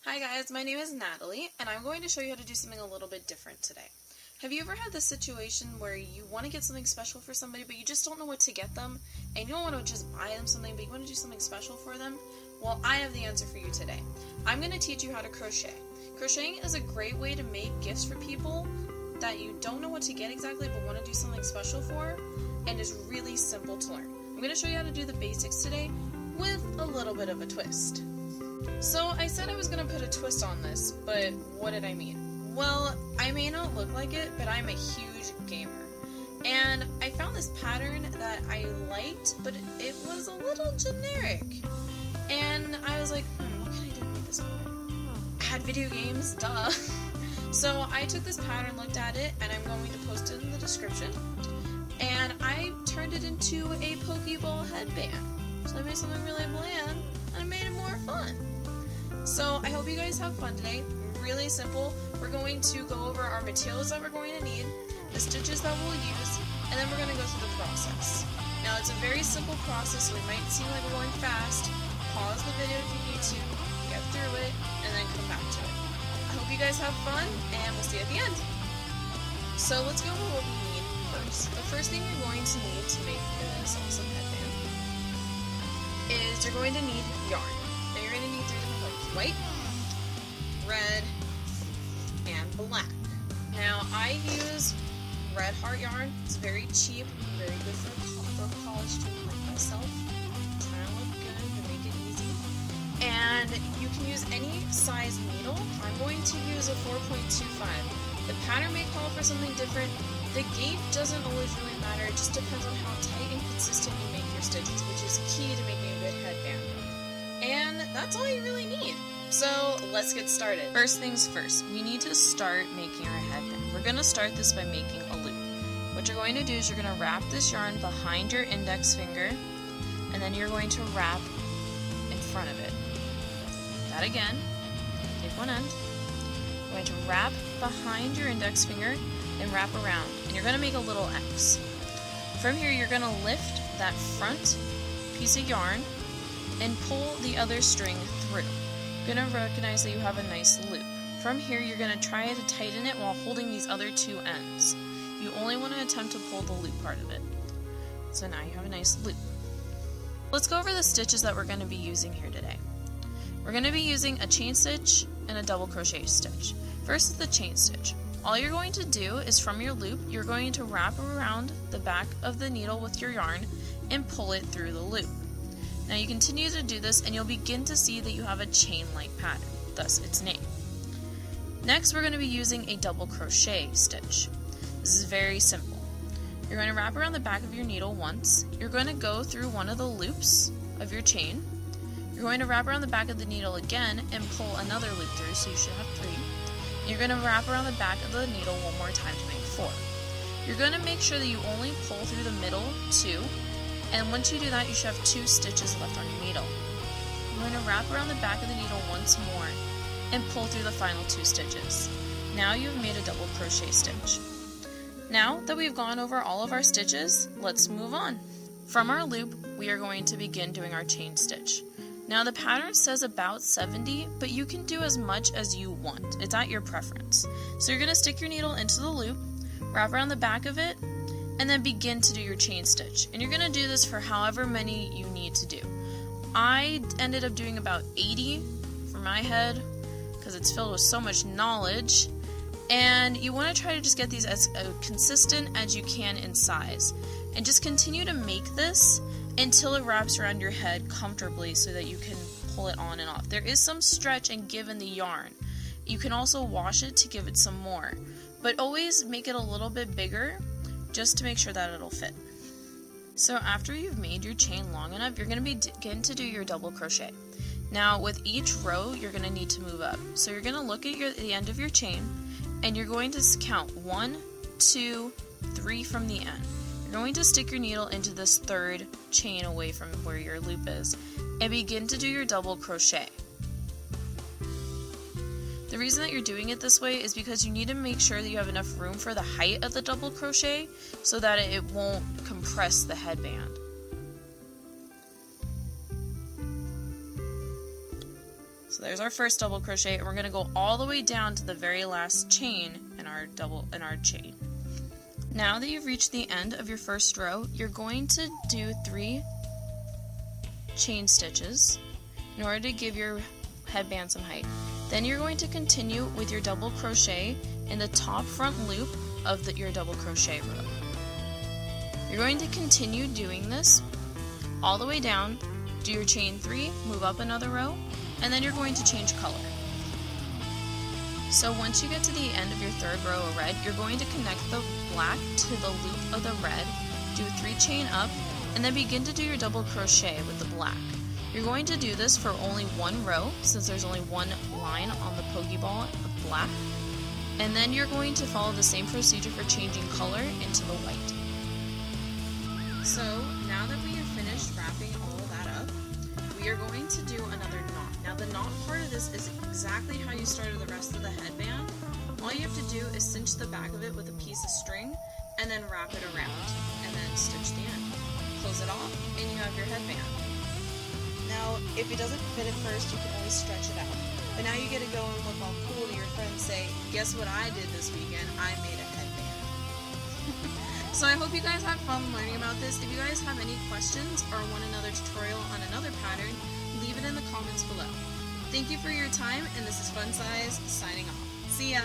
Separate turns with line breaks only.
Hi guys, my name is Natalie, and I'm going to show you how to do something a little bit different today. Have you ever had this situation where you want to get something special for somebody, but you just don't know what to get them, and you don't want to just buy them something, but you want to do something special for them? Well, I have the answer for you today. I'm going to teach you how to crochet. Crocheting is a great way to make gifts for people that you don't know what to get exactly, but want to do something special for, and is really simple to learn. I'm going to show you how to do the basics today with a little bit of a twist. So I said I was going to put a twist on this, but what did I mean? Well, I may not look like it, but I'm a huge gamer. And I found this pattern that I liked, but it was a little generic. And I was like, what can I do with this pattern? I had video games, duh. So I took this pattern, looked at it, and I'm going to post it in the description. And I turned it into a PokeBall headband. So I made something really bland, and I made it more fun. So I hope you guys have fun today. Really simple. We're going to go over our materials that we're going to need, the stitches that we'll use, and then we're going to go through the process. Now it's a very simple process, so it might seem like we're going fast. Pause the video if you need to, get through it, and then come back to it. I hope you guys have fun, and we'll see you at the end. So let's go over what we need first. The first thing you're going to need to make this awesome headband is you're going to need yarn. Now you're going to need 3 different colors: white, red, and black. Now I use red heart yarn. It's very cheap, very good for a college student like myself. I'm trying to look good to make it easy. And you can use any size needle. I'm going to use a 4.25. The pattern may call for something different. The gauge doesn't always really matter. It just depends on how tight and consistent you make your stitches, which is key to making a good headband. And that's all you really need. So let's get started. First things first, we need to start making our headband. We're going to start this by making a loop. What you're going to do is you're going to wrap this yarn behind your index finger, and then you're going to wrap in front of it. That again, take one end, you're going to wrap behind your index finger and wrap around, and you're going to make a little X. From here you're going to lift that front piece of yarn and pull the other string through. You're going to recognize that you have a nice loop. From here, you're going to try to tighten it while holding these other 2 ends. You only want to attempt to pull the loop part of it. So now you have a nice loop. Let's go over the stitches that we're going to be using here today. We're going to be using a chain stitch and a double crochet stitch. First is the chain stitch. All you're going to do is from your loop, you're going to wrap around the back of the needle with your yarn and pull it through the loop. Now you continue to do this and you'll begin to see that you have a chain-like pattern, thus its name. Next we're going to be using a double crochet stitch. This is very simple. You're going to wrap around the back of your needle once, you're going to go through one of the loops of your chain, you're going to wrap around the back of the needle again and pull another loop through, so you should have 3. And you're going to wrap around the back of the needle one more time to make 4. You're going to make sure that you only pull through the middle 2, and once you do that, you should have 2 stitches left on your needle. You're going to wrap around the back of the needle once more and pull through the final 2 stitches. Now you've made a double crochet stitch. Now that we've gone over all of our stitches, let's move on. From our loop, we are going to begin doing our chain stitch. Now the pattern says about 70, but you can do as much as you want. It's at your preference. So you're going to stick your needle into the loop, wrap around the back of it, and then begin to do your chain stitch. And you're going to do this for however many you need to do. I ended up doing about 80 for my head because it's filled with so much knowledge. And you want to try to just get these as consistent as you can in size. And just continue to make this until it wraps around your head comfortably so that you can pull it on and off. There is some stretch and give in the yarn. You can also wash it to give it some more. But always make it a little bit bigger, just to make sure that it'll fit. So after you've made your chain long enough, you're going to begin to do your double crochet. Now with each row, you're going to need to move up. So you're going to look at the end of your chain, and you're going to count 1, 2, 3 from the end. You're going to stick your needle into this 3rd chain away from where your loop is, and begin to do your double crochet. The reason that you're doing it this way is because you need to make sure that you have enough room for the height of the double crochet so that it won't compress the headband. So there's our first double crochet, and we're going to go all the way down to the very last chain in our chain. Now that you've reached the end of your first row, you're going to do 3 chain stitches in order to give your headband some height. Then you're going to continue with your double crochet in the top front loop of your double crochet row. You're going to continue doing this all the way down, do your chain 3, move up another row, and then you're going to change color. So once you get to the end of your third row of red, you're going to connect the black to the loop of the red, do 3 chain up, and then begin to do your double crochet with the black. You're going to do this for only 1 row, since there's only 1 line on the PokeBall of black, and then you're going to follow the same procedure for changing color into the white. So now that we have finished wrapping all of that up, we are going to do another knot. Now the knot part of this is exactly how you started the rest of the headband. All you have to do is cinch the back of it with a piece of string and then wrap it around and then stitch the end. Close it off and you have your headband. Now if it doesn't fit at first, you can always stretch it out. But now you get to go and look all cool to your friends, say, guess what I did this weekend? I made a headband. So I hope you guys had fun learning about this. If you guys have any questions or want another tutorial on another pattern, leave it in the comments below. Thank you for your time, and this is Fun Size signing off. See ya!